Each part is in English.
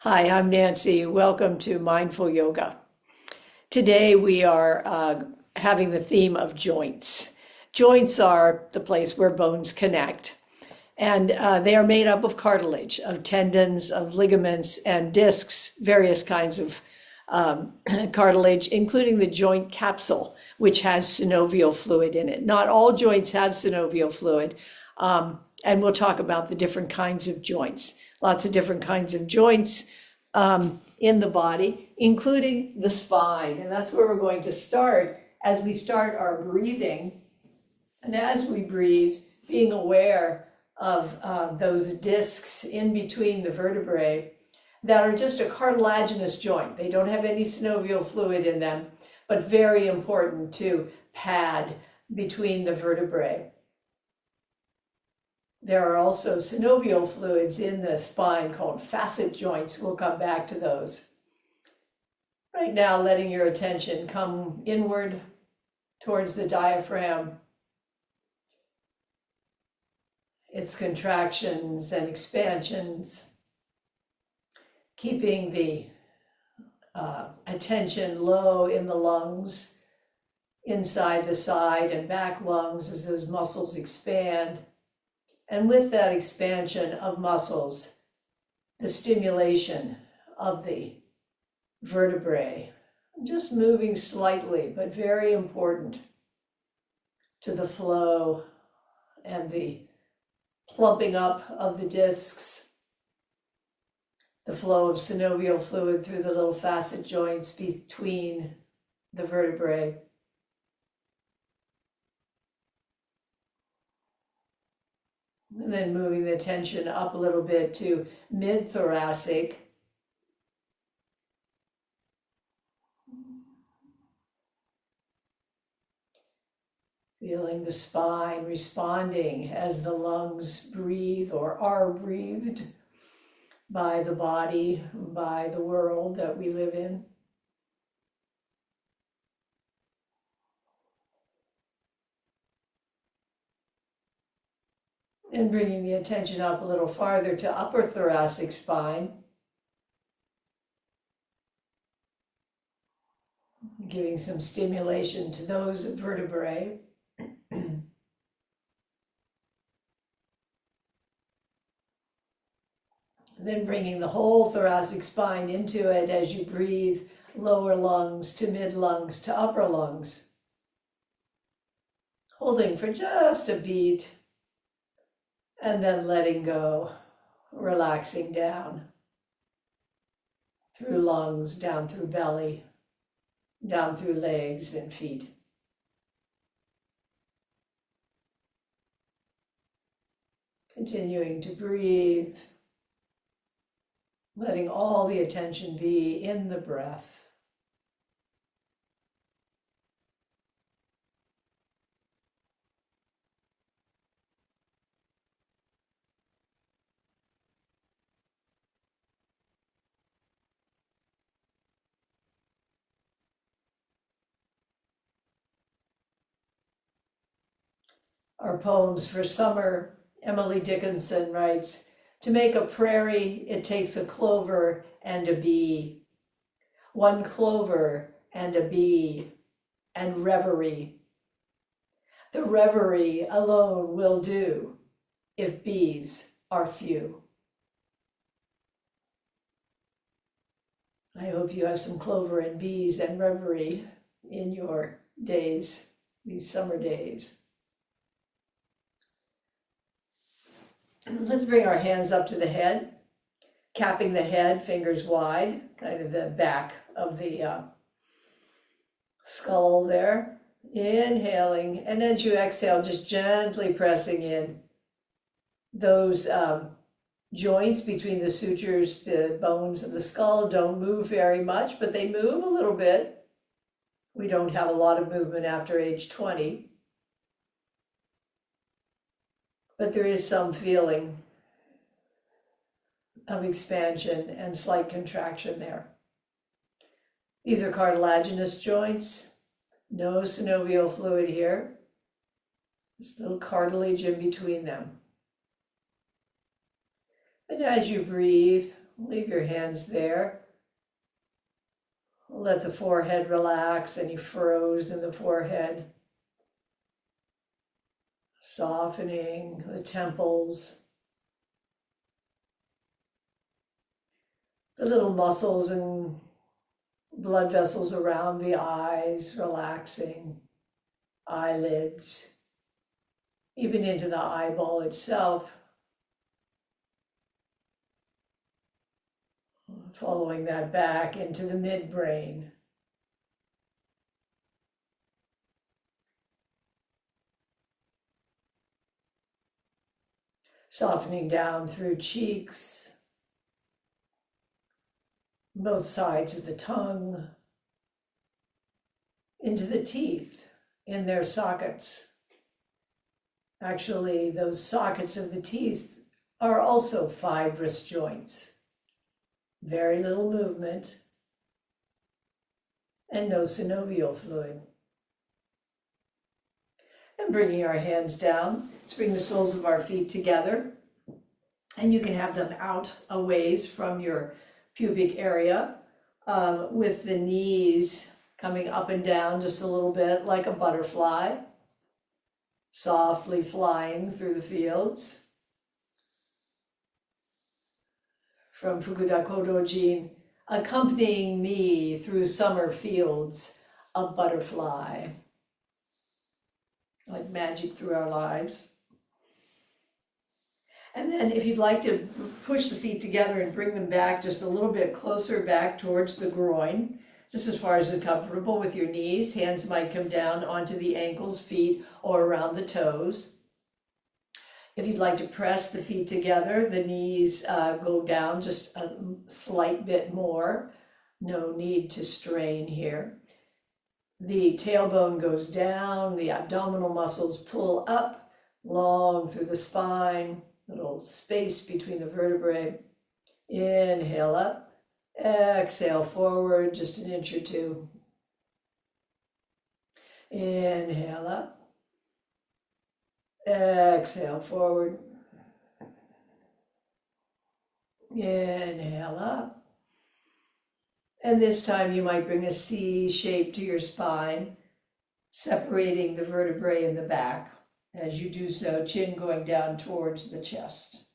Hi, I'm Nancy. Welcome to Mindful Yoga. Today we are having the theme of joints. Joints are the place where bones connect, and they are made up of cartilage, of tendons, of ligaments, and discs, various kinds of cartilage, including the joint capsule, which has synovial fluid in it. Not all joints have synovial fluid, and we'll talk about the different kinds of joints. Lots of different kinds of joints in the body, including the spine. And that's where we're going to start as we start our breathing. And as we breathe, being aware of those discs in between the vertebrae that are just a cartilagenous joint. They don't have any synovial fluid in them, but very important to pad between the vertebrae. There are also synovial fluids in the spine called facet joints. We'll come back to those. Right now, letting your attention come inward towards the diaphragm, its contractions and expansions, keeping the attention low in the lungs, inside the side and back lungs as those muscles expand. And with that expansion of muscles, the stimulation of the vertebrae, just moving slightly, but very important to the flow and the plumping up of the discs, the flow of synovial fluid through the little facet joints between the vertebrae. And then moving the attention up a little bit to mid-thoracic. Feeling the spine responding as the lungs breathe or are breathed by the body, by the world that we live in. And bringing the attention up a little farther to upper thoracic spine. Giving some stimulation to those vertebrae. Then bringing the whole thoracic spine into it as you breathe lower lungs to mid lungs to upper lungs. Holding for just a beat. And then letting go, relaxing down through lungs, down through belly, down through legs and feet. Continuing to breathe, letting all the attention be in the breath. Our poems for summer, Emily Dickinson writes, "To make a prairie, it takes a clover and a bee. One clover and a bee and reverie. The reverie alone will do if bees are few." I hope you have some clover and bees and reverie in your days, these summer days. Let's bring our hands up to the head, capping the head, fingers wide, kind of the back of the skull there. Inhaling, and as you exhale, just gently pressing in those joints between the sutures. The bones of the skull don't move very much, but they move a little bit. We don't have a lot of movement after age 20. But there is some feeling of expansion and slight contraction there. These are cartilagenous joints. No synovial fluid here. There's little cartilage in between them. And as you breathe, Leave your hands there. Let the forehead relax, any furrows in the forehead. Softening the temples. The little muscles and blood vessels around the eyes, relaxing. Eyelids, even into the eyeball itself. Following that back into the midbrain. Softening down through cheeks, both sides of the tongue, into the teeth in their sockets. Actually, those sockets of the teeth are also fibrous joints. Very little movement and no synovial fluid. And bringing our hands down, let's bring the soles of our feet together. And you can have them out a ways from your pubic area with the knees coming up and down just a little bit like a butterfly, softly flying through the fields. From Fukudako Dojin, accompanying me through summer fields, a butterfly, like magic through our lives. And then if you'd like to push the feet together and bring them back just a little bit closer back towards the groin, just as far as is comfortable with your knees. Hands might come down onto the ankles, feet, or around the toes. If you'd like to press the feet together, the knees go down just a slight bit more. No need to strain here. The tailbone goes down, the abdominal muscles pull up, long through the spine, little space between the vertebrae. Inhale up, exhale forward just an inch or two. Inhale up. Exhale forward. Inhale up. And this time you might bring a C shape to your spine, separating the vertebrae in the back. As you do so, chin going down towards the chest.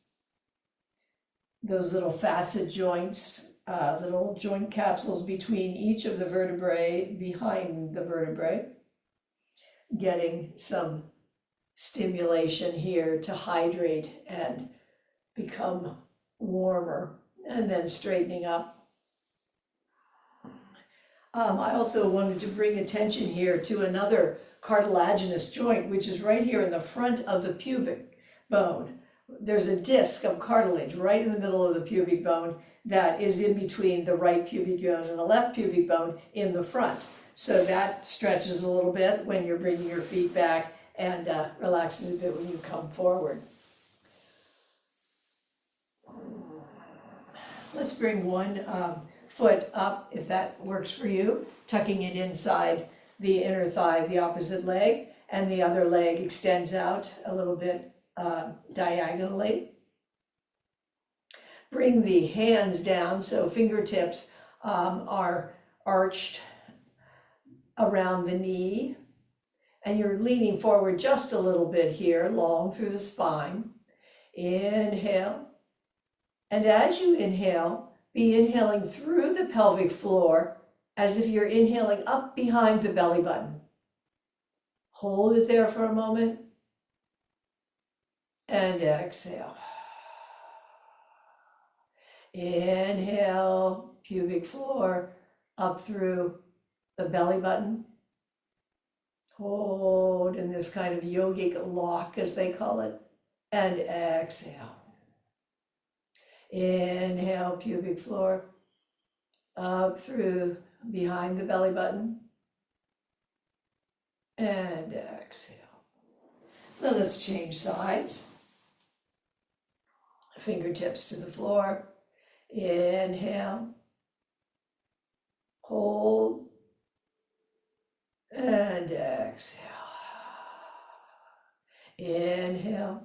Those little facet joints, little joint capsules between each of the vertebrae, behind the vertebrae, getting some stimulation here to hydrate and become warmer, and then straightening up. I also wanted to bring attention here to another cartilagenous joint, which is right here in the front of the pubic bone. There's a disc of cartilage right in the middle of the pubic bone that is in between the right pubic bone and the left pubic bone in the front. So that stretches a little bit when you're bringing your feet back and relaxes a bit when you come forward. Let's bring one foot up, if that works for you, tucking it inside the inner thigh, the opposite leg, and the other leg extends out a little bit diagonally. Bring the hands down so fingertips are arched around the knee. And you're leaning forward just a little bit here, long through the spine. Inhale. And as you inhale, be inhaling through the pelvic floor as if you're inhaling up behind the belly button. Hold it there for a moment. And exhale. Inhale, pubic floor, up through the belly button. Hold in this kind of yogic lock, as they call it, and exhale. Inhale, pubic floor, up through behind the belly button, and exhale. Then let's change sides. Fingertips to the floor. Inhale, hold, and exhale. Inhale,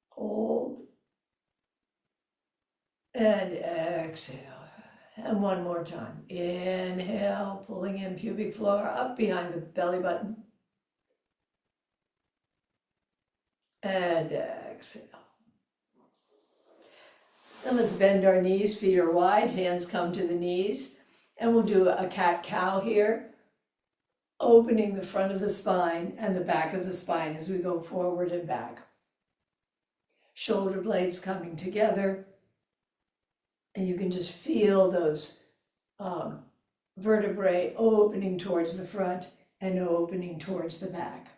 hold, and exhale. And one more time. Inhale, pulling in pubic floor up behind the belly button. And exhale. And let's bend our knees, feet are wide, hands come to the knees. And we'll do a cat-cow here, opening the front of the spine and the back of the spine as we go forward and back. Shoulder blades coming together. And you can just feel those vertebrae opening towards the front and opening towards the back.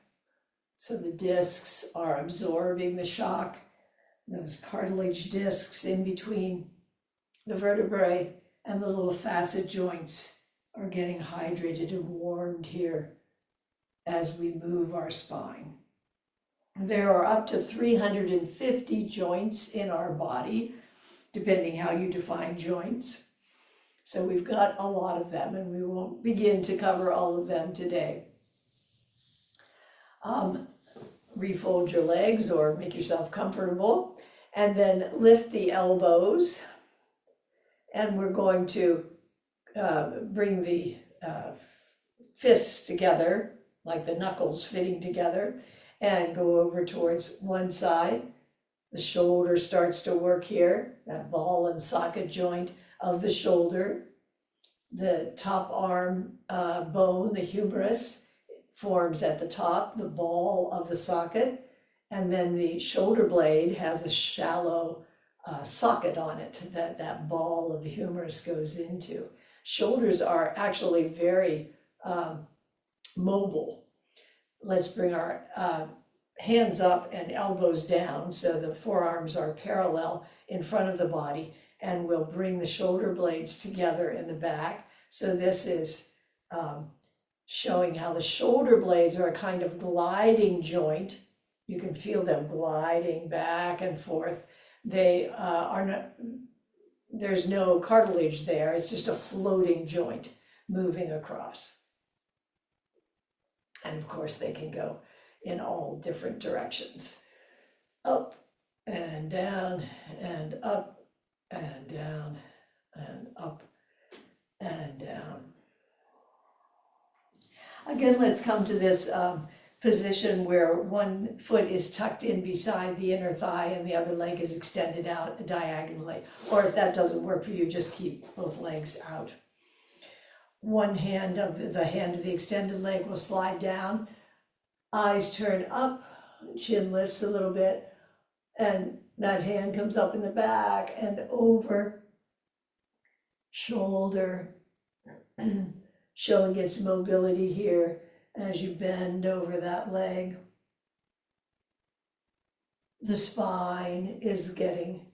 So the discs are absorbing the shock, those cartilage discs in between the vertebrae and the little facet joints are getting hydrated and warmed here as we move our spine. There are up to 350 joints in our body, depending how you define joints. So we've got a lot of them, and we won't begin to cover all of them today. Refold your legs or make yourself comfortable, and then lift the elbows. And we're going to bring the fists together, like the knuckles fitting together, and go over towards one side. The shoulder starts to work here, that ball and socket joint of the shoulder. The top arm bone, the humerus, forms at the top, the ball of the socket. And then the shoulder blade has a shallow socket on it that ball of the humerus goes into. Shoulders are actually very mobile. Let's bring our hands up and elbows down so the forearms are parallel in front of the body, and we'll bring the shoulder blades together in the back. So this is showing how the shoulder blades are a kind of gliding joint. You can feel them gliding back and forth. They are not, there's no cartilage there. It's just a floating joint moving across. And of course they can go in all different directions. Up and down and up and down and up and down. Again, let's come to this position where one foot is tucked in beside the inner thigh and the other leg is extended out diagonally. Or if that doesn't work for you, just keep both legs out. One hand of the extended leg will slide down. Eyes turn up, chin lifts a little bit, and that hand comes up in the back and over. Shoulder showing its mobility here as you bend over that leg. The spine is getting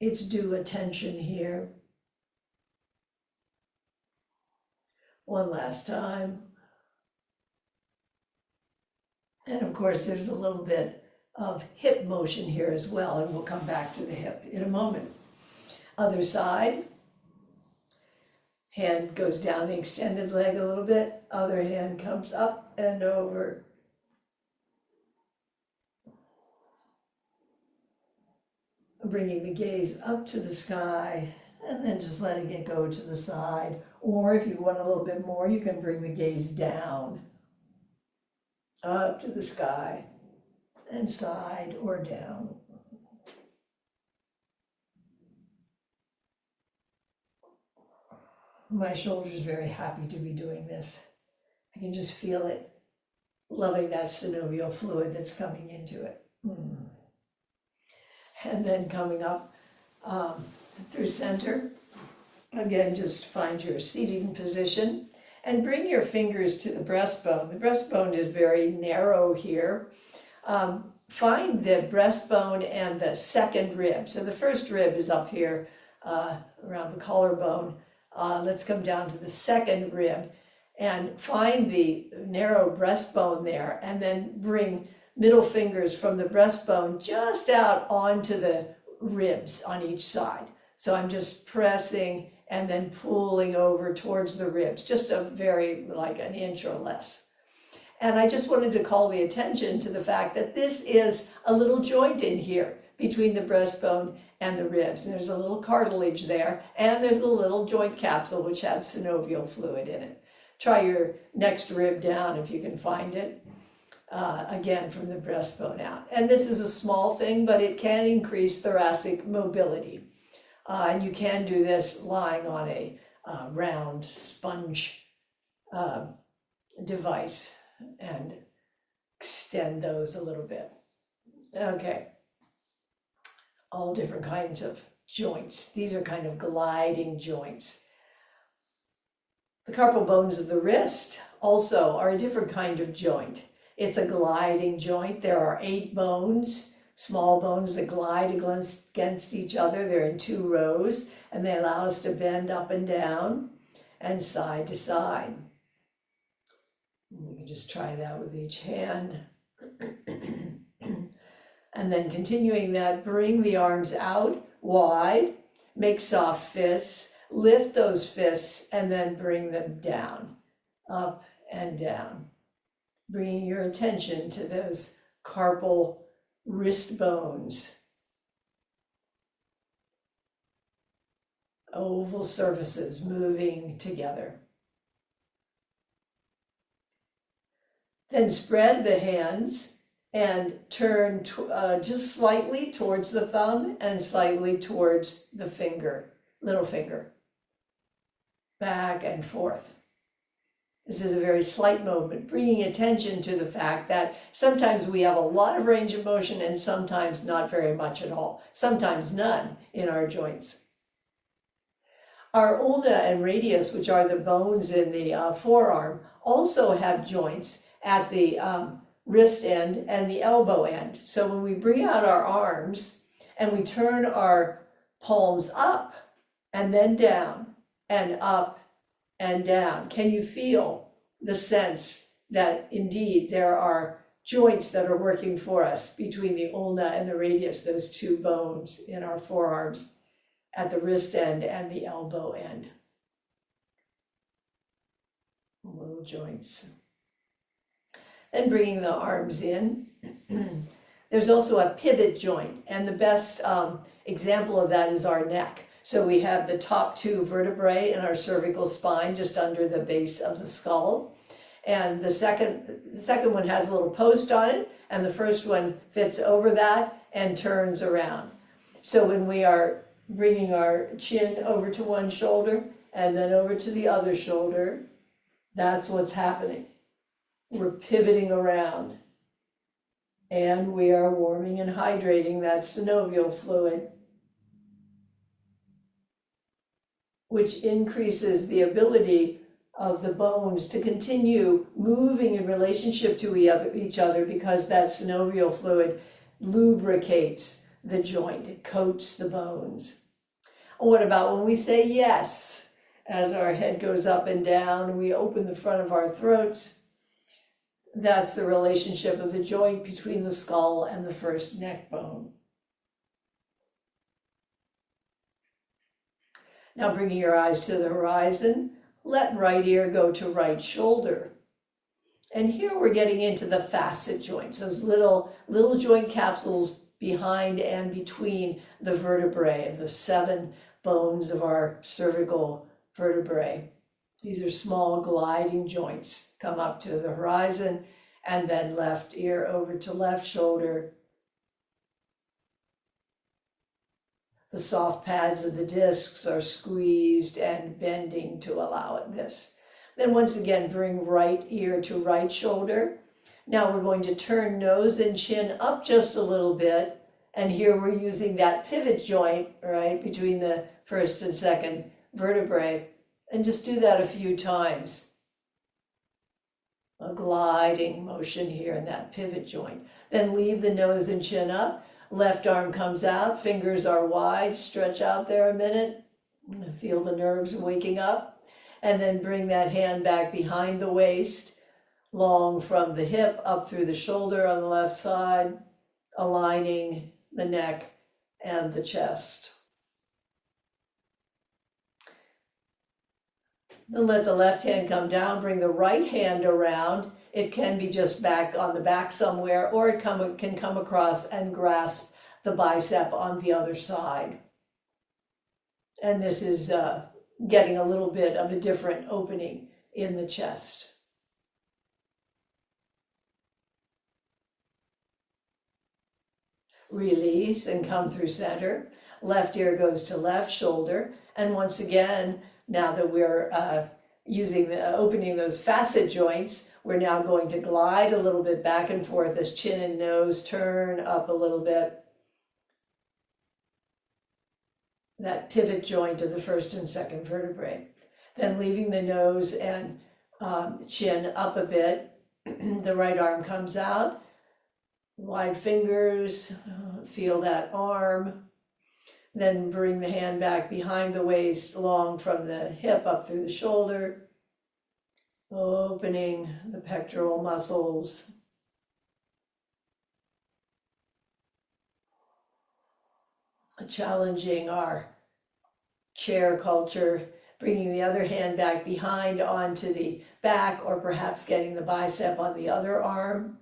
its due attention here. One last time. And of course, there's a little bit of hip motion here as well, and we'll come back to the hip in a moment. Other side. Hand goes down the extended leg a little bit. Other hand comes up and over. Bringing the gaze up to the sky and then just letting it go to the side. Or if you want a little bit more, you can bring the gaze down, up to the sky and side or down. My shoulder is very happy to be doing this. I can just feel it, loving that synovial fluid that's coming into it. And then coming up through center. Again, just find your seating position and bring your fingers to the breastbone. The breastbone is very narrow here. Find the breastbone and the second rib. So the first rib is up here around the collarbone. Let's come down to the second rib and find the narrow breastbone there, and then bring middle fingers from the breastbone just out onto the ribs on each side. So I'm just pressing and then pulling over towards the ribs, just a very, like an inch or less. And I just wanted to call the attention to the fact that this is a little joint in here between the breastbone and the ribs. And there's a little cartilage there, and there's a little joint capsule which has synovial fluid in it. Try your next rib down if you can find it. Again, from the breastbone out. And this is a small thing, but it can increase thoracic mobility. And you can do this lying on a round sponge device and extend those a little bit. Okay. All different kinds of joints. These are kind of gliding joints. The carpal bones of the wrist also are a different kind of joint. It's a gliding joint. There are 8 bones, small bones that glide against each other. They're in 2 rows, and they allow us to bend up and down and side to side. You can just try that with each hand. And then continuing that, bring the arms out wide, make soft fists, lift those fists, and then bring them down, up and down. Bringing your attention to those carpal wrist bones. Oval surfaces moving together. Then spread the hands and turn just slightly towards the thumb and slightly towards the finger, little finger. Back and forth. This is a very slight movement, bringing attention to the fact that sometimes we have a lot of range of motion and sometimes not very much at all, sometimes none in our joints. Our ulna and radius, which are the bones in the forearm, also have joints at the wrist end and the elbow end. So when we bring out our arms and we turn our palms up and then down and up and down, can you feel the sense that indeed there are joints that are working for us between the ulna and the radius, those 2 bones in our forearms at the wrist end and the elbow end? Little joints. Then bringing the arms in. There's also a pivot joint, and the best example of that is our neck. So we have the top 2 vertebrae in our cervical spine just under the base of the skull. And the second one has a little post on it, and the first one fits over that and turns around. So when we are bringing our chin over to one shoulder and then over to the other shoulder, that's what's happening. We're pivoting around, and we are warming and hydrating that synovial fluid, which increases the ability of the bones to continue moving in relationship to each other, because that synovial fluid lubricates the joint, it coats the bones. And what about when we say yes? As our head goes up and down and we open the front of our throats, that's the relationship of the joint between the skull and the first neck bone. Now bringing your eyes to the horizon, let right ear go to right shoulder. And here we're getting into the facet joints, those little joint capsules behind and between the vertebrae, the 7 bones of our cervical vertebrae. These are small gliding joints, come up to the horizon, and then left ear over to left shoulder. The soft pads of the discs are squeezed and bending to allow it this. Then once again, bring right ear to right shoulder. Now we're going to turn nose and chin up just a little bit. And here we're using that pivot joint, right, between the first and second vertebrae. And just do that a few times. A gliding motion here in that pivot joint. Then leave the nose and chin up. Left arm comes out, fingers are wide, stretch out there a minute. Feel the nerves waking up. And then bring that hand back behind the waist, long from the hip up through the shoulder on the left side, aligning the neck and the chest. Then let the left hand come down, bring the right hand around. It can be just back on the back somewhere, or it can come across and grasp the bicep on the other side. And this is getting a little bit of a different opening in the chest. Release and come through center. Left ear goes to left shoulder. And once again, now that we're opening those facet joints, we're now going to glide a little bit back and forth as chin and nose turn up a little bit. That pivot joint of the first and second vertebrae. Then leaving the nose and chin up a bit. The right arm comes out. Wide fingers, feel that arm. Then bring the hand back behind the waist, long from the hip up through the shoulder. Opening the pectoral muscles. Challenging our chair culture, bringing the other hand back behind onto the back, or perhaps getting the bicep on the other arm.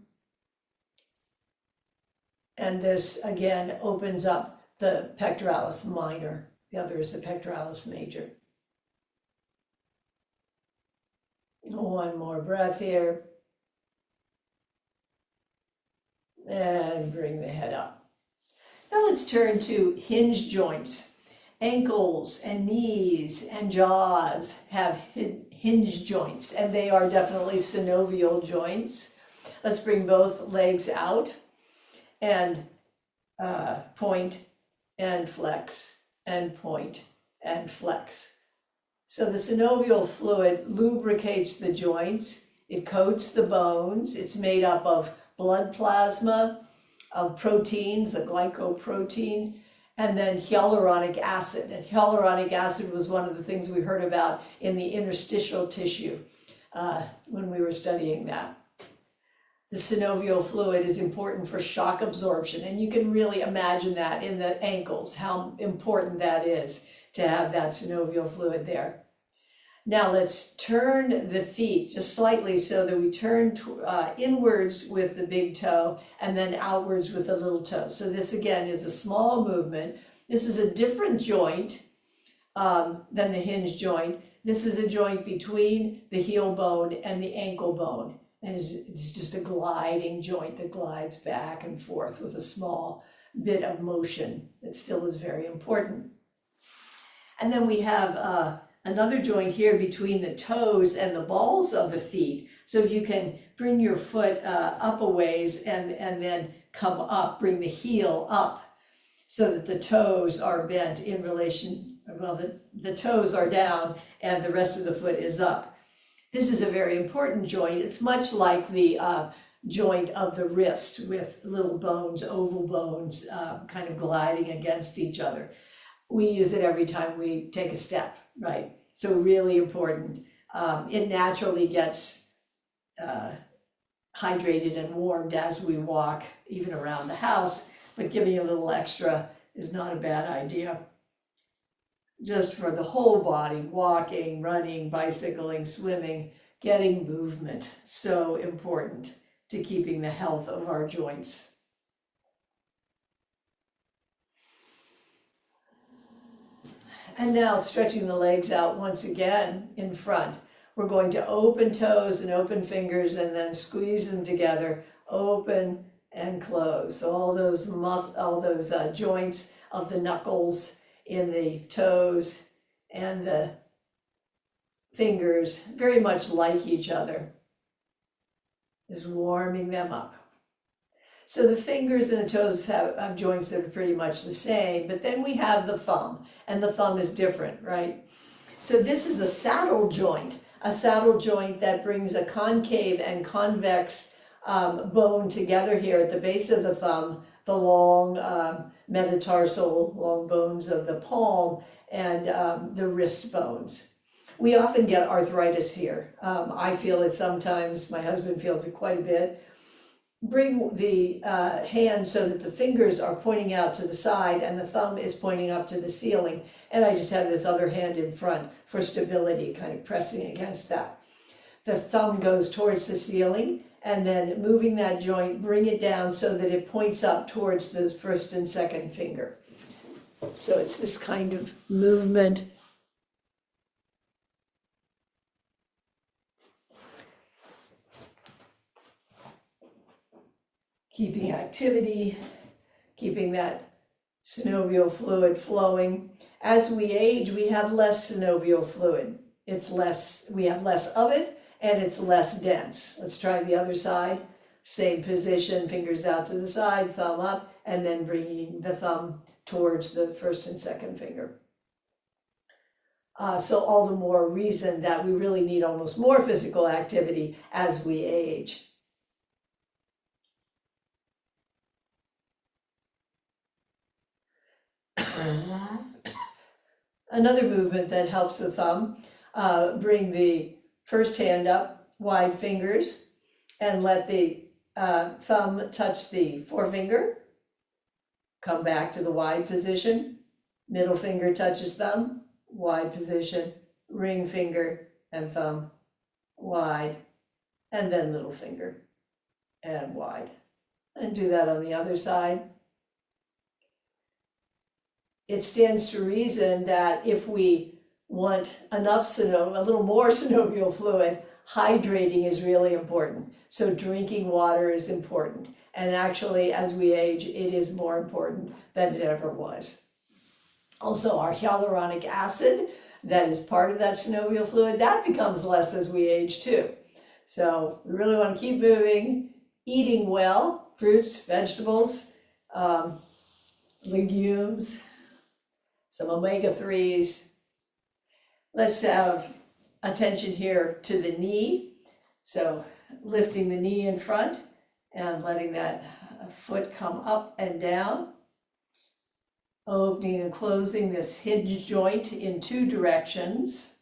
And this again opens up the pectoralis minor. The other is the pectoralis major. One more breath here. And bring the head up. Now let's turn to hinge joints. Ankles and knees and jaws have hinge joints, and they are definitely synovial joints. Let's bring both legs out and point and flex and point and flex. So the synovial fluid lubricates the joints. It coats the bones. It's made up of blood plasma, of proteins, the glycoprotein, and then hyaluronic acid. And hyaluronic acid was one of the things we heard about in the interstitial tissue when we were studying that. The synovial fluid is important for shock absorption, and you can really imagine that in the ankles, how important that is to have that synovial fluid there. Now let's turn the feet just slightly so that we turn inwards with the big toe and then outwards with the little toe. So this again is a small movement. This is a different joint than the hinge joint. This is a joint between the heel bone and the ankle bone. And it's just a gliding joint that glides back and forth with a small bit of motion that still is very important. And then we have another joint here between the toes and the balls of the feet. So if you can bring your foot up a ways and then come up, bring the heel up so that the toes are bent in relation, well, the toes are down and the rest of the foot is up. This is a very important joint. It's much like the joint of the wrist with little bones, oval bones, kind of gliding against each other. We use it every time we take a step, right? So really important. It naturally gets hydrated and warmed as we walk, even around the house, but giving a little extra is not a bad idea. Just for the whole body, walking, running, bicycling, swimming, getting movement, so important to keeping the health of our joints. And now stretching the legs out once again in front. We're going to open toes and open fingers and then squeeze them together, open and close. So all those joints of the knuckles in the toes and the fingers, very much like each other, is warming them up. So the fingers and the toes have joints that are pretty much the same, but then we have the thumb, and the thumb is different, right? So this is a saddle joint that brings a concave and convex bone together here at the base of the thumb, the long metatarsal, long bones of the palm, and the wrist bones. We often get arthritis here. I feel it sometimes, my husband feels it quite a bit. Bring the hand so that the fingers are pointing out to the side and the thumb is pointing up to the ceiling. And I just have this other hand in front for stability, kind of pressing against that. The thumb goes towards the ceiling and then moving that joint, bring it down so that it points up towards the first and second finger. So it's this kind of movement. Keeping activity, keeping that synovial fluid flowing. As we age, we have less synovial fluid. We have less of it, and it's less dense. Let's try the other side. Same position, fingers out to the side, thumb up, and then bringing the thumb towards the first and second finger. So all the more reason that we really need almost more physical activity as we age. Another movement that helps the thumb, bring the first hand up, wide fingers, and let the thumb touch the forefinger. Come back to the wide position. Middle finger touches thumb, wide position, ring finger and thumb, wide, and then little finger and wide. And do that on the other side. It stands to reason that if we want enough a little more synovial fluid, hydrating is really important. So drinking water is important. And actually, as we age, it is more important than it ever was. Also, our hyaluronic acid, that is part of that synovial fluid, that becomes less as we age too. So we really want to keep moving, eating well, fruits, vegetables, legumes, some omega-3s. Let's have attention here to the knee. So lifting the knee in front and letting that foot come up and down. Opening and closing this hinge joint in two directions.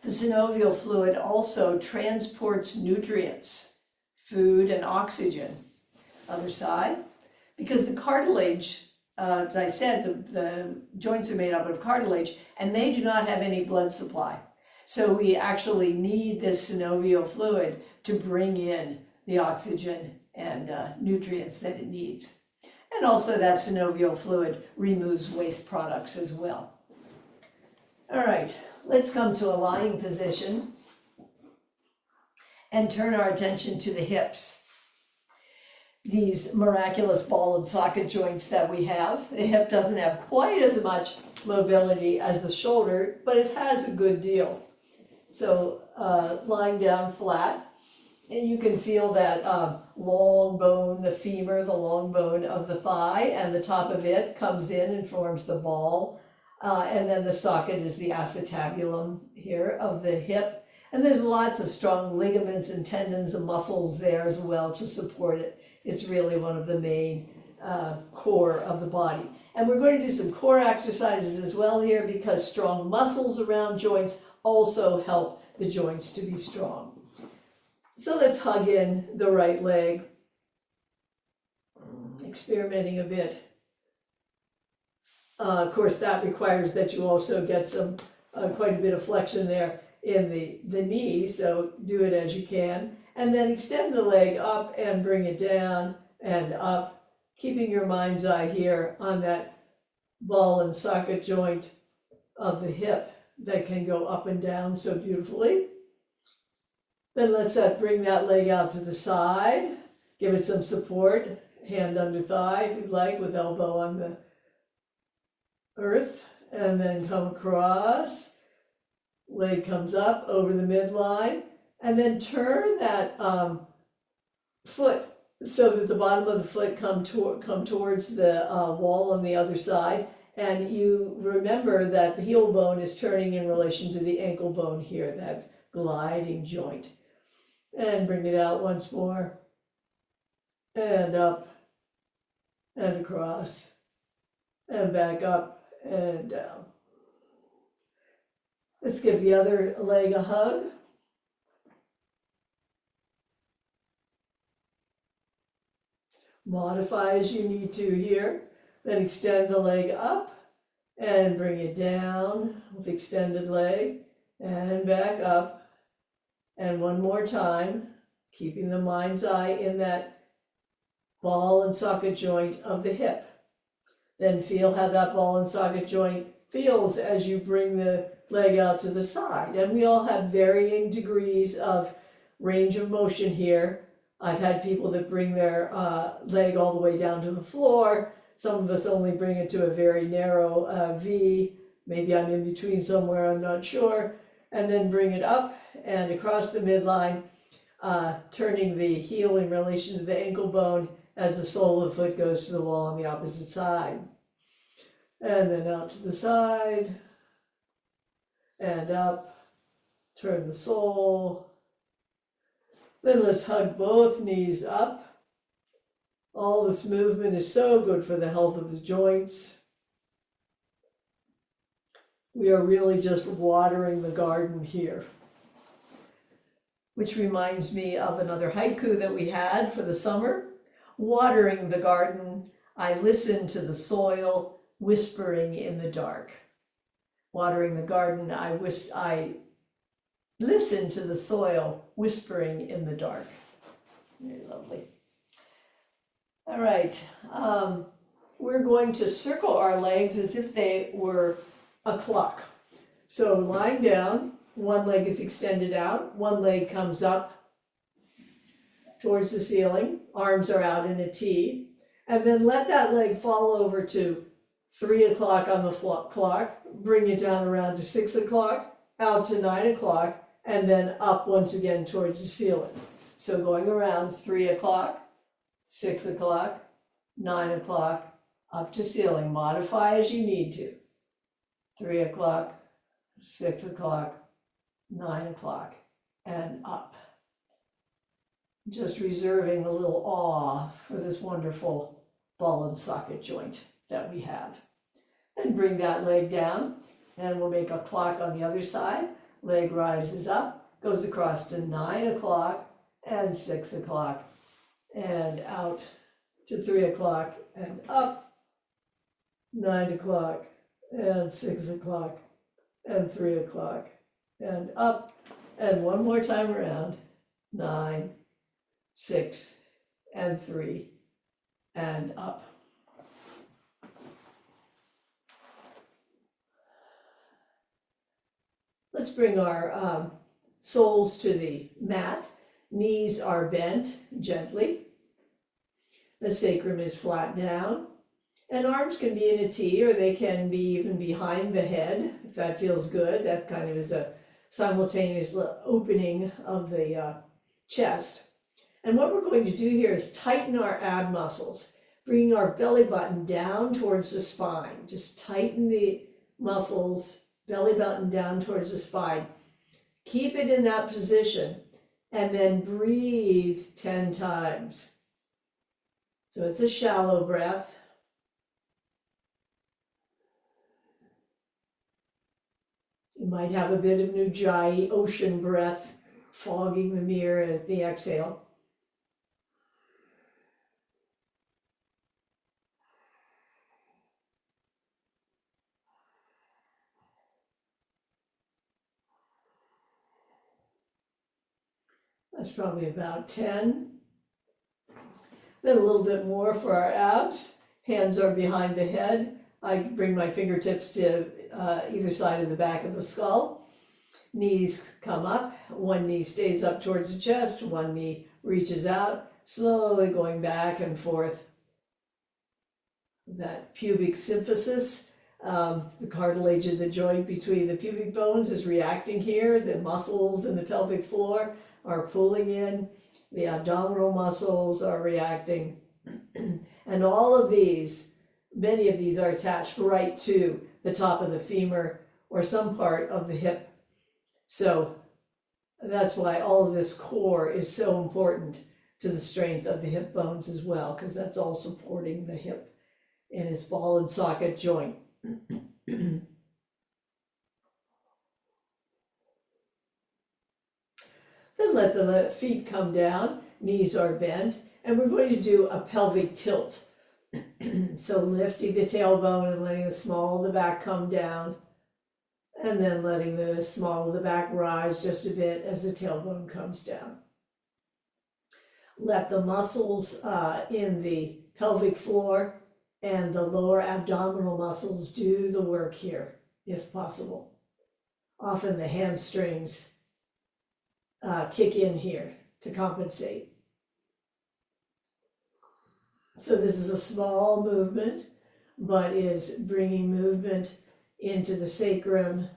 The synovial fluid also transports nutrients, food and oxygen. Other side, because the cartilage, as I said, the joints are made up of cartilage and they do not have any blood supply. So we actually need this synovial fluid to bring in the oxygen and nutrients that it needs. And also that synovial fluid removes waste products as well. All right, let's come to a lying position and turn our attention to the hips. These miraculous ball and socket joints that we have. The hip doesn't have quite as much mobility as the shoulder, but it has a good deal. So lying down flat, and you can feel that long bone, the femur, the long bone of the thigh, and the top of it comes in and forms the ball. And then the socket is the acetabulum here of the hip. And there's lots of strong ligaments and tendons and muscles there as well to support it. It's really one of the main core of the body. And we're going to do some core exercises as well here because strong muscles around joints also help the joints to be strong. So let's hug in the right leg, experimenting a bit. Of course, that requires that you also get some quite a bit of flexion there in the knee, so do it as you can. And then extend the leg up and bring it down and up, keeping your mind's eye here on that ball and socket joint of the hip that can go up and down so beautifully. Then let's bring that leg out to the side, give it some support, hand under thigh if you'd like, with elbow on the earth, and then come across, leg comes up over the midline, and then turn that foot so that the bottom of the foot come towards the wall on the other side. And you remember that the heel bone is turning in relation to the ankle bone here, that gliding joint. And bring it out once more. And up and across and back up and down. Let's give the other leg a hug. Modify as you need to here. Then extend the leg up and bring it down with extended leg and back up. And one more time. keeping the mind's eye in that ball and socket joint of the hip. Then feel how that ball and socket joint feels as you bring the leg out to the side. And we all have varying degrees of range of motion here. I've had people that bring their leg all the way down to the floor. Some of us only bring it to a very narrow V. Maybe I'm in between somewhere, I'm not sure. And then bring it up and across the midline, turning the heel in relation to the ankle bone as the sole of the foot goes to the wall on the opposite side. And then out to the side, and up, turn the sole. Then let's hug both knees up. All this movement is so good for the health of the joints. We are really just watering the garden here. Which reminds me of another haiku that we had for the summer. Watering the garden, I listen to the soil whispering in the dark. Watering the garden, I listen to the soil whispering in the dark. Very lovely. All right, we're going to circle our legs as if they were a clock. So lying down, one leg is extended out, one leg comes up towards the ceiling, arms are out in a T, and then let that leg fall over to 3 o'clock on the clock, bring it down around to 6 o'clock, out to 9 o'clock, and then up once again towards the ceiling. So going around 3 o'clock, 6 o'clock, 9 o'clock, up to ceiling. Modify as you need to. 3 o'clock, 6 o'clock, 9 o'clock, and up. Just reserving a little awe for this wonderful ball and socket joint that we have. And bring that leg down, and we'll make a clock on the other side. Leg rises up, goes across to 9 o'clock and 6 o'clock, and out to 3 o'clock and up, 9 o'clock and 6 o'clock and 3 o'clock and up, and one more time around, 9, 6, and 3, and up. Let's bring our soles to the mat. Knees are bent gently. The sacrum is flat down. And arms can be in a T, or they can be even behind the head, if that feels good. That kind of is a simultaneous opening of the chest. And what we're going to do here is tighten our ab muscles, bringing our belly button down towards the spine. Just tighten the muscles, belly button down towards the spine. Keep it in that position, and then breathe 10 times. So it's a shallow breath. You might have a bit of Ujjayi ocean breath, fogging the mirror as the exhale. That's probably about 10. Then a little bit more for our abs. Hands are behind the head. I bring my fingertips to either side of the back of the skull. Knees come up. One knee stays up towards the chest. One knee reaches out, slowly going back and forth. That pubic symphysis, the cartilage of the joint between the pubic bones is reacting here. The muscles in the pelvic floor are pulling in. The abdominal muscles are reacting. And all of these, many of these are attached right to the top of the femur or some part of the hip. So that's why all of this core is so important to the strength of the hip bones as well, because that's all supporting the hip in its ball and socket joint. Then let the feet come down, knees are bent, and we're going to do a pelvic tilt. So lifting the tailbone and letting the small of the back come down, and then letting the small of the back rise just a bit as the tailbone comes down. Let the muscles in the pelvic floor and the lower abdominal muscles do the work here, if possible. Often the hamstrings kick in here to compensate. So this is a small movement, but is bringing movement into the sacrum,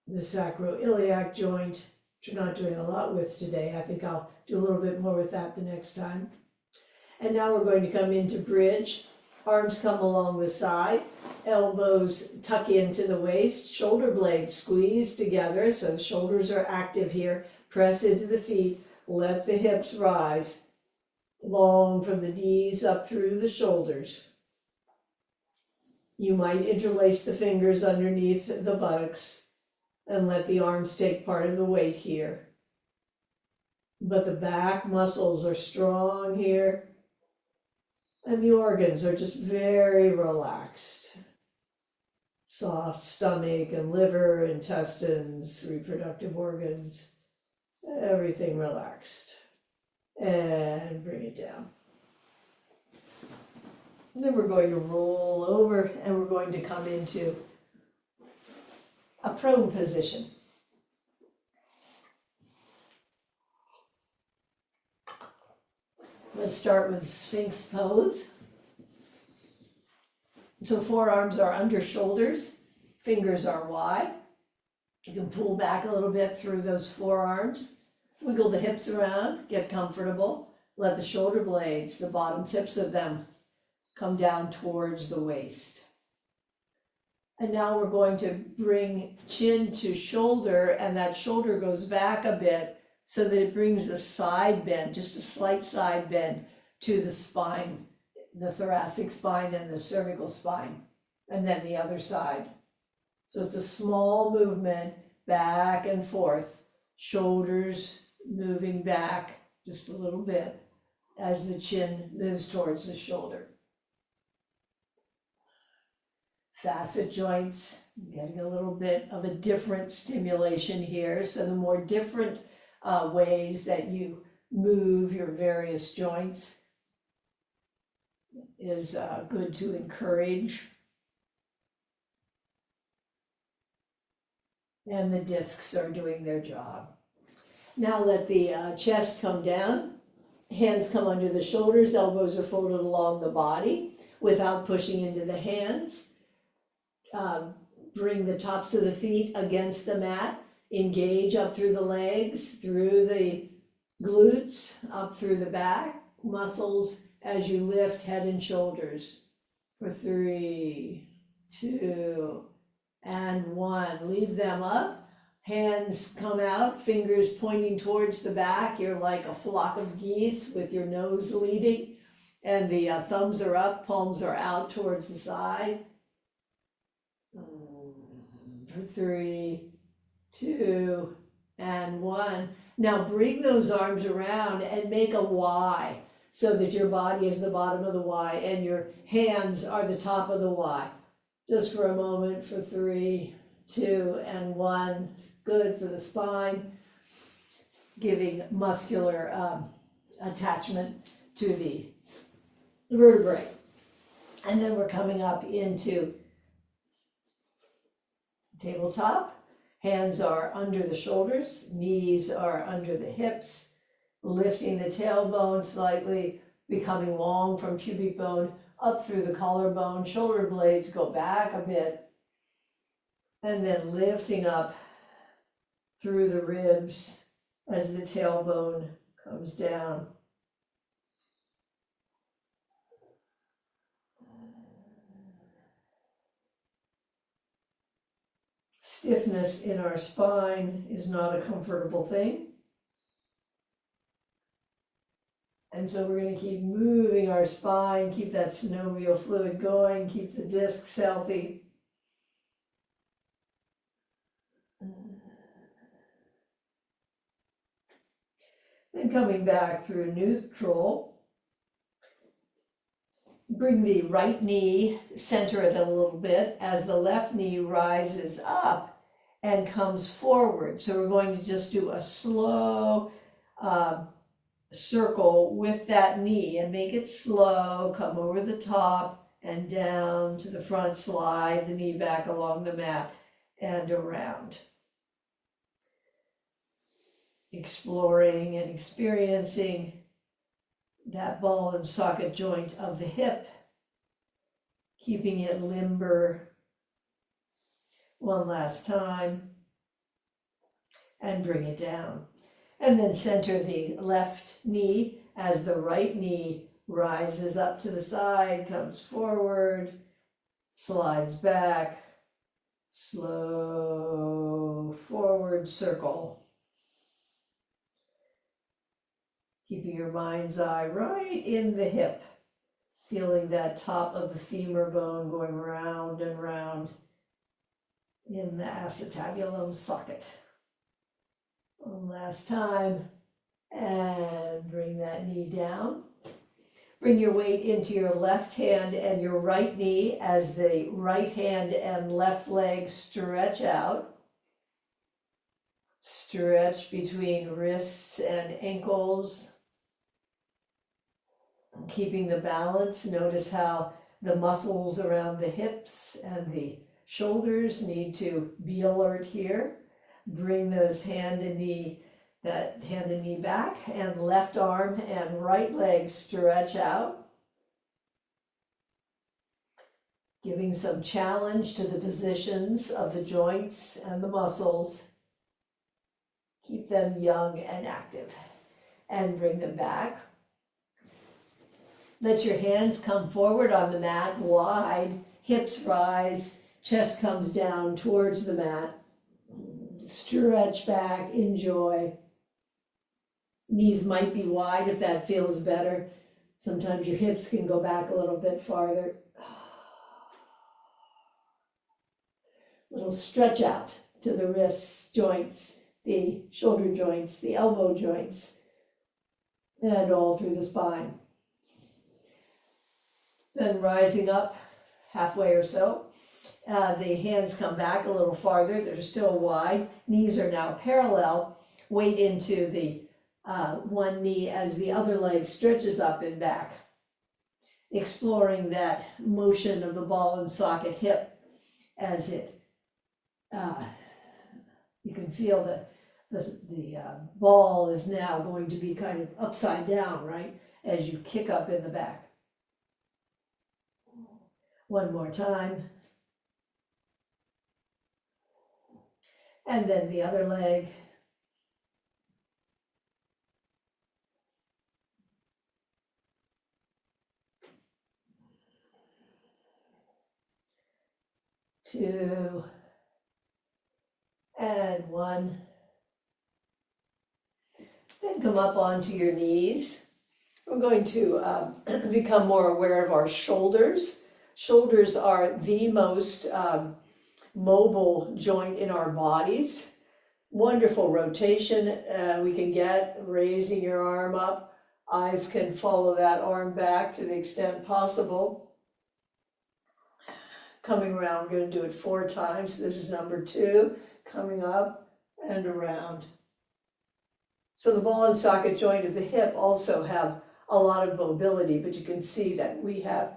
the sacroiliac joint, which we're not doing a lot with today. I think I'll do a little bit more with that the next time. And now we're going to come into bridge. Arms come along the side, elbows tuck into the waist, shoulder blades squeeze together, so the shoulders are active here. Press into the feet, let the hips rise, long from the knees up through the shoulders. You might interlace the fingers underneath the buttocks and let the arms take part of the weight here. But the back muscles are strong here, and the organs are just very relaxed. Soft stomach and liver, intestines, reproductive organs, everything relaxed. And bring it down. And then we're going to roll over and we're going to come into a prone position. Let's start with Sphinx pose. So forearms are under shoulders, fingers are wide. You can pull back a little bit through those forearms. Wiggle the hips around, get comfortable. Let the shoulder blades, the bottom tips of them, come down towards the waist. And now we're going to bring chin to shoulder, and that shoulder goes back a bit so that it brings a side bend, just a slight side bend to the spine, the thoracic spine and the cervical spine, and then the other side. So it's a small movement back and forth, shoulders moving back just a little bit as the chin moves towards the shoulder. Facet joints, getting a little bit of a different stimulation here. So the more different ways that you move your various joints is good to encourage. And the discs are doing their job. Now let the chest come down, hands come under the shoulders, elbows are folded along the body without pushing into the hands. Bring the tops of the feet against the mat, engage up through the legs, through the glutes, up through the back muscles as you lift head and shoulders. For 3, 2, and 1. Leave them up. Hands come out, fingers pointing towards the back. You're like a flock of geese with your nose leading. And the thumbs are up, palms are out towards the side. For 3, 2, and 1. Now bring those arms around and make a Y so that your body is the bottom of the Y and your hands are the top of the Y. Just for a moment for 3, 2, and 1. Good for the spine, giving muscular attachment to the vertebrae. And then we're coming up into tabletop. Hands are under the shoulders, knees are under the hips, lifting the tailbone slightly, becoming long from pubic bone up through the collarbone. Shoulder blades go back a bit, and then lifting up through the ribs as the tailbone comes down. Stiffness in our spine is not a comfortable thing. And so we're going to keep moving our spine, keep that synovial fluid going, keep the discs healthy. Then coming back through neutral, bring the right knee, center it a little bit as the left knee rises up and comes forward. So we're going to just do a slow circle with that knee and make it slow. Come over the top and down to the front, slide the knee back along the mat and around. Exploring and experiencing that ball and socket joint of the hip, keeping it limber. One last time, and bring it down. And then center the left knee as the right knee rises up to the side, comes forward, slides back, slow forward circle. Keeping your mind's eye right in the hip, feeling that top of the femur bone going round and round in the acetabulum socket. One last time, and bring that knee down. Bring your weight into your left hand and your right knee as the right hand and left leg stretch out. Stretch between wrists and ankles. Keeping the balance, notice how the muscles around the hips and the shoulders need to be alert here. Bring those hand and knee back, and left arm and right leg stretch out. Giving some challenge to the positions of the joints and the muscles. Keep them young and active. And bring them back. Let your hands come forward on the mat, wide, hips rise, chest comes down towards the mat. Stretch back, enjoy. Knees might be wide if that feels better. Sometimes your hips can go back a little bit farther. Little stretch out to the wrists, joints, the shoulder joints, the elbow joints, and all through the spine. Then rising up halfway or so, the hands come back a little farther. They're still wide. Knees are now parallel. Weight into the one knee as the other leg stretches up and back. Exploring that motion of the ball and socket hip as it, you can feel the ball is now going to be kind of upside down, right? As you kick up in the back. One more time. And then the other leg. Two. And one. Then come up onto your knees. We're going to become more aware of our shoulders. Shoulders are the most mobile joint in our bodies. Wonderful rotation we can get, raising your arm up. Eyes can follow that arm back to the extent possible. Coming around, we're going to do it 4 times. This is number 2, coming up and around. So the ball and socket joint of the hip also have a lot of mobility, but you can see that we have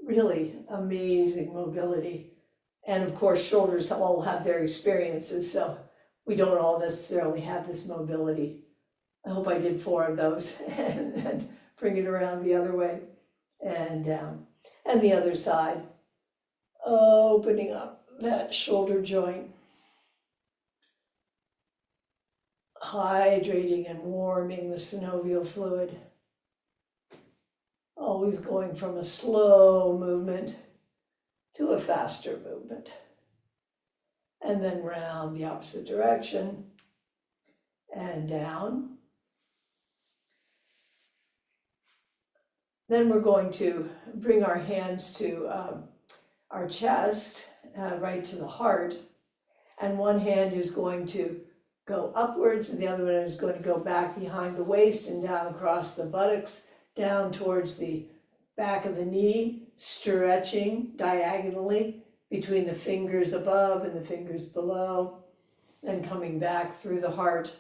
really amazing mobility. And of course, shoulders all have their experiences, so we don't all necessarily have this mobility. I hope I did 4 of those and bring it around the other way and down. And the other side, opening up that shoulder joint. Hydrating and warming the synovial fluid. Always going from a slow movement to a faster movement. And then round the opposite direction and down. Then we're going to bring our hands to our chest, right to the heart. And one hand is going to go upwards and the other one is going to go back behind the waist and down across the buttocks, down towards the back of the knee, stretching diagonally between the fingers above and the fingers below, and coming back through the heart,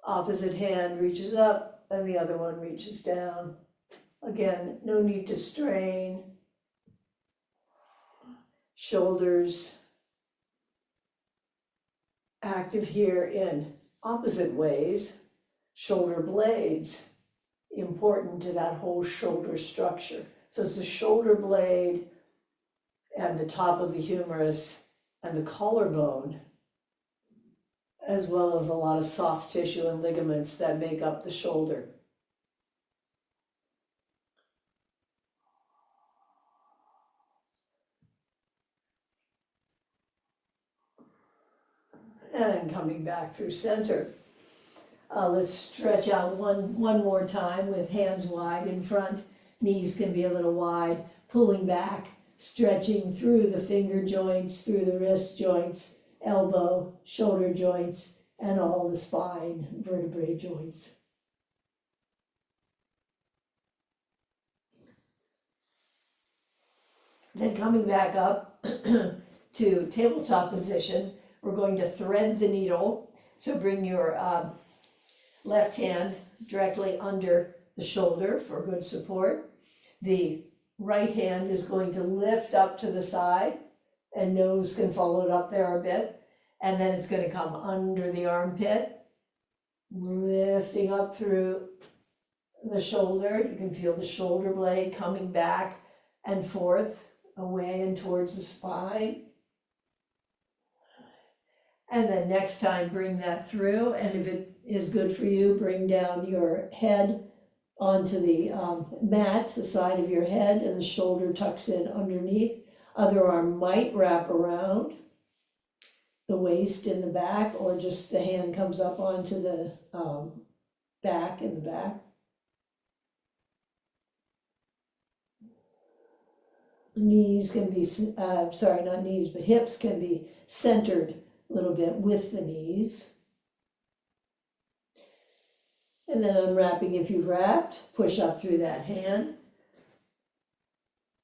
Opposite hand reaches up and the other one reaches down. Again, no need to strain. Shoulders active here in opposite ways. Shoulder blades, important to that whole shoulder structure. So it's the shoulder blade and the top of the humerus and the collarbone, as well as a lot of soft tissue and ligaments that make up the shoulder. And coming back through center. Let's stretch out one more time with hands wide in front. Knees can be a little wide, pulling back, stretching through the finger joints, through the wrist joints, elbow, shoulder joints, and all the spine, vertebrae joints. Then coming back up to tabletop position, we're going to thread the needle. So bring your left hand directly under the shoulder for good support. The right hand is going to lift up to the side, and nose can follow it up there a bit. And then it's going to come under the armpit, lifting up through the shoulder. You can feel the shoulder blade coming back and forth, away and towards the spine. And then next time, bring that through. And if it is good for you, bring down your head onto the mat, the side of your head, and the shoulder tucks in underneath. Other arm might wrap around the waist in the back, or just the hand comes up onto the back in the back. Knees can be, sorry, not knees, but hips can be centered a little bit with the knees. And then unwrapping if you've wrapped, push up through that hand.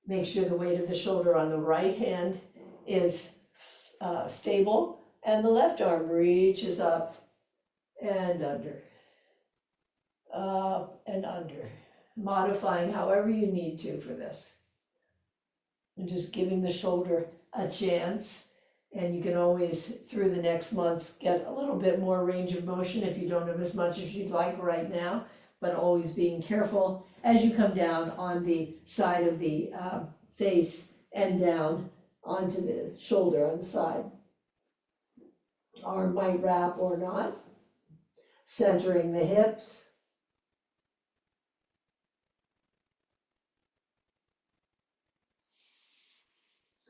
Make sure the weight of the shoulder on the right hand is stable, and the left arm reaches up and under, up and under, modifying however you need to for this. And just giving the shoulder a chance. And you can always, through the next months, get a little bit more range of motion if you don't have as much as you'd like right now, but always being careful as you come down on the side of the face and down onto the shoulder on the side. Arm might wrap or not. Centering the hips.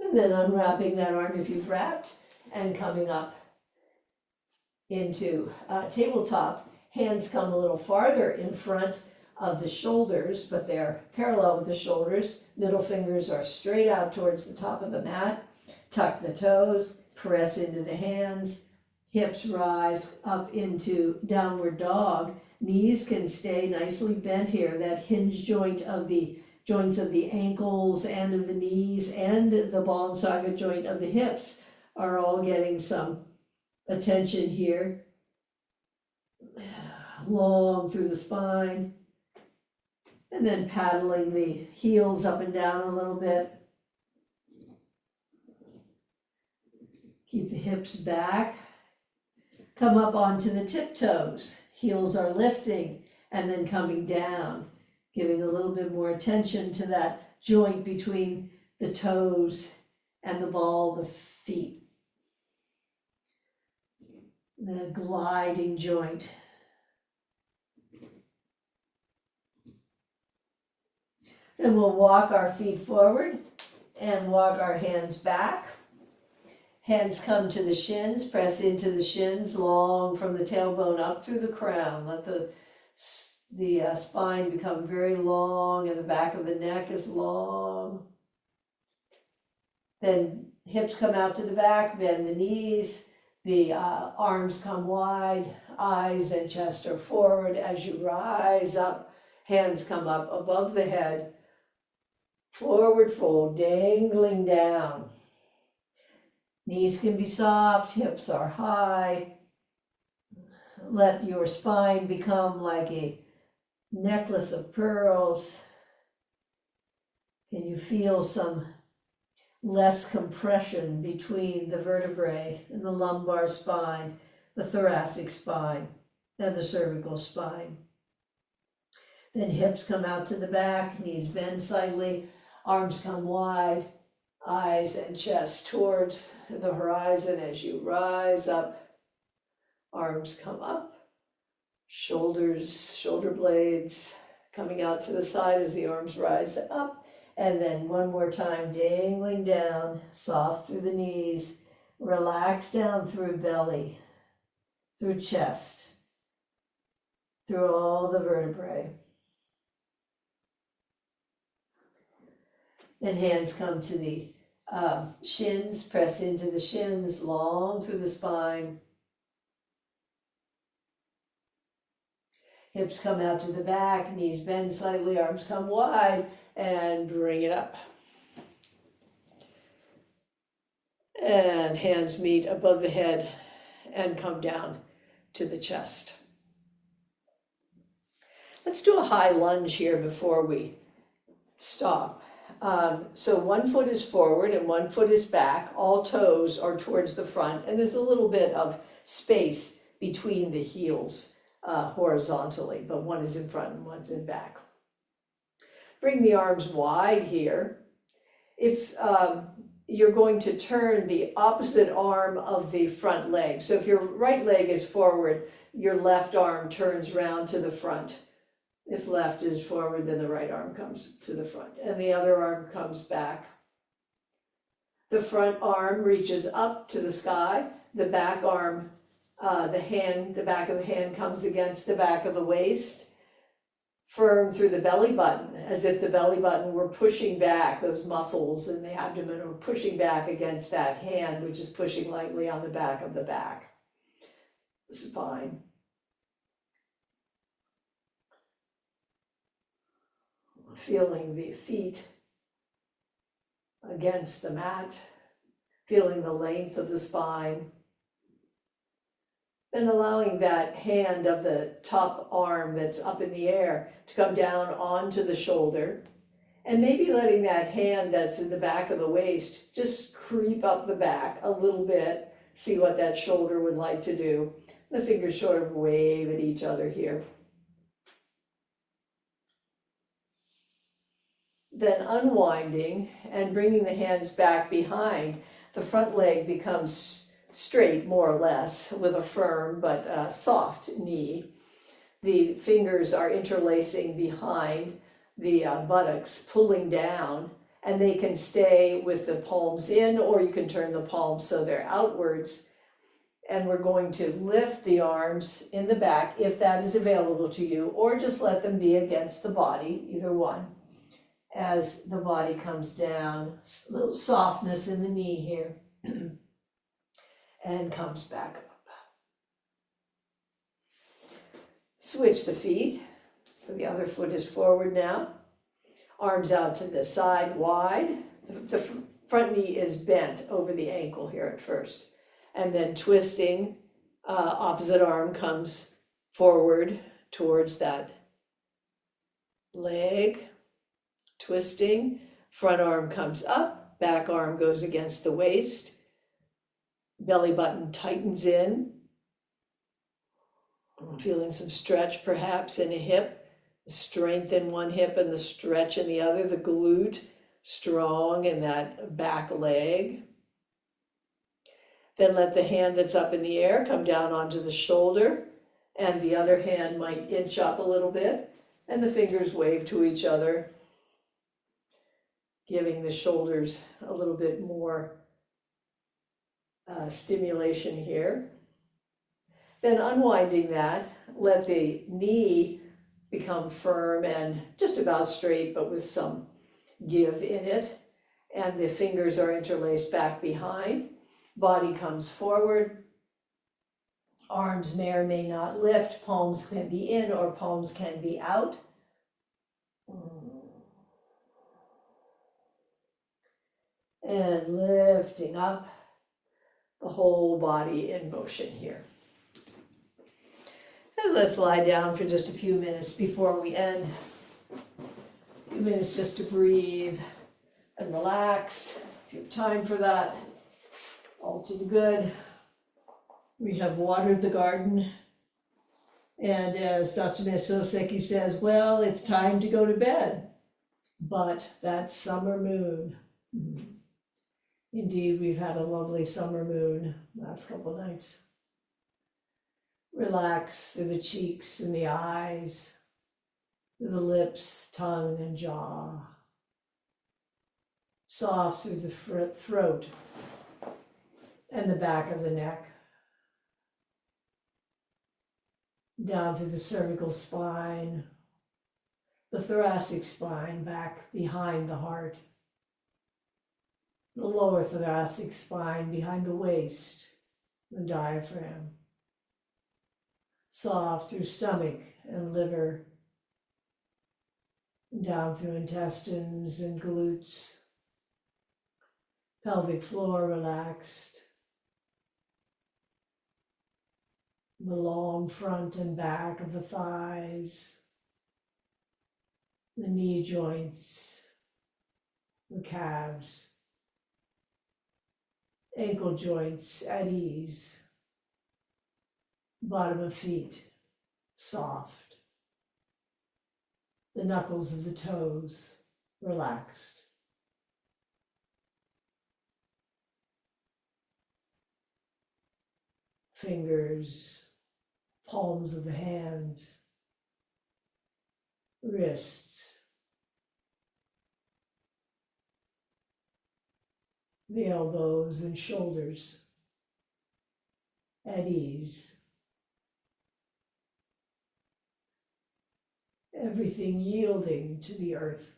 And then unwrapping that arm if you've wrapped, and coming up into tabletop. Hands come a little farther in front of the shoulders, but they're parallel with the shoulders. Middle fingers are straight out towards the top of the mat. Tuck the toes, press into the hands. Hips rise up into downward dog. Knees can stay nicely bent here. That hinge joint of the joints of the ankles and of the knees and the ball and socket joint of the hips are all getting some attention here. Long through the spine. And then paddling the heels up and down a little bit. Keep the hips back. Come up onto the tiptoes. Heels are lifting and then coming down. Giving a little bit more attention to that joint between the toes and the ball of the feet. The gliding joint. Then we'll walk our feet forward and walk our hands back. Hands come to the shins, press into the shins, long from the tailbone up through the crown. Let the spine become very long and the back of the neck is long. Then hips come out to the back, bend the knees, the arms come wide, eyes and chest are forward as you rise up. Hands come up above the head, forward fold, dangling down. Knees can be soft, hips are high. let your spine become like a necklace of pearls. Can you feel some less compression between the vertebrae in the lumbar spine, the thoracic spine, and the cervical spine? Then hips come out to the back, knees bend slightly, arms come wide, eyes and chest towards the horizon as you rise up. Arms come up, shoulders, shoulder blades coming out to the side as the arms rise up. And then one more time, dangling down, soft through the knees, relax down through belly, through chest, through all the vertebrae. Then hands come to the shins, press into the shins, long through the spine. Hips come out to the back, knees bend slightly, arms come wide, and bring it up. And hands meet above the head and come down to the chest. Let's do a high lunge here before we stop. So one foot is forward and one foot is back. All toes are towards the front, and there's a little bit of space between the heels horizontally, but one is in front and one's in back. Bring the arms wide here. If you're going to turn the opposite arm of the front leg, so if your right leg is forward, your left arm turns round to the front. If left is forward, then the right arm comes to the front, and the other arm comes back. The front arm reaches up to the sky. The back arm, the back of the hand comes against the back of the waist, firm through the belly button, as if the belly button were pushing back, those muscles in the abdomen are pushing back against that hand, which is pushing lightly on the back of the back, the spine. Feeling the feet against the mat, feeling the length of the spine. Then allowing that hand of the top arm that's up in the air to come down onto the shoulder, and maybe letting that hand that's in the back of the waist just creep up the back a little bit, see what that shoulder would like to do. The fingers sort of wave at each other here. Then unwinding and bringing the hands back behind, the front leg becomes straight, more or less, with a firm but soft knee. The fingers are interlacing behind the buttocks, pulling down, and they can stay with the palms in, or you can turn the palms so they're outwards. And we're going to lift the arms in the back if that is available to you, or just let them be against the body, either one. As the body comes down, a little softness in the knee here, and comes back up. Switch the feet, so the other foot is forward now. Arms out to the side wide. The front knee is bent over the ankle here at first. And then twisting, opposite arm comes forward towards that leg. Twisting, front arm comes up, back arm goes against the waist, belly button tightens in, feeling some stretch perhaps in a hip, strength in one hip and the stretch in the other, the glute strong in that back leg. Then let the hand that's up in the air come down onto the shoulder, and the other hand might inch up a little bit, and the fingers wave to each other, giving the shoulders a little bit more stimulation here. Then unwinding that, let the knee become firm and just about straight, but with some give in it. And the fingers are interlaced back behind. Body comes forward. Arms may or may not lift. Palms can be in or palms can be out. And lifting up, the whole body in motion here. let's lie down for just a few minutes before we end. A few minutes just to breathe and relax. If you have time for that, all to the good. We have watered the garden. And as Dr. Mesoseki says, well, it's time to go to bed. But that summer moon. Indeed, we've had a lovely summer moon last couple of nights. Relax through the cheeks and the eyes, through the lips, tongue, and jaw. Soft through the throat and the back of the neck. Down through the cervical spine, the thoracic spine, back behind the heart. The lower thoracic spine behind the waist, the diaphragm. Soft through stomach and liver, down through intestines and glutes. Pelvic floor relaxed. The long front and back of the thighs. The knee joints, the calves. Ankle joints at ease. Bottom of feet, soft. The knuckles of the toes, relaxed. Fingers, palms of the hands, wrists. The elbows and shoulders, at ease. Everything yielding to the earth.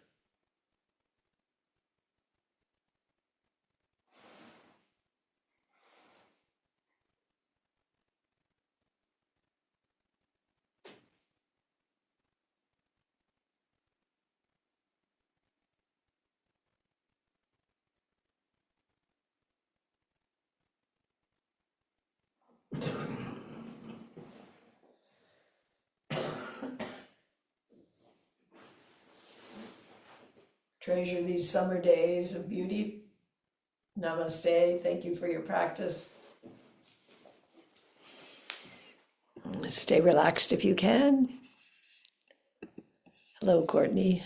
Treasure these summer days of beauty. Namaste. Thank you for your practice. Stay relaxed if you can. Hello, Courtney.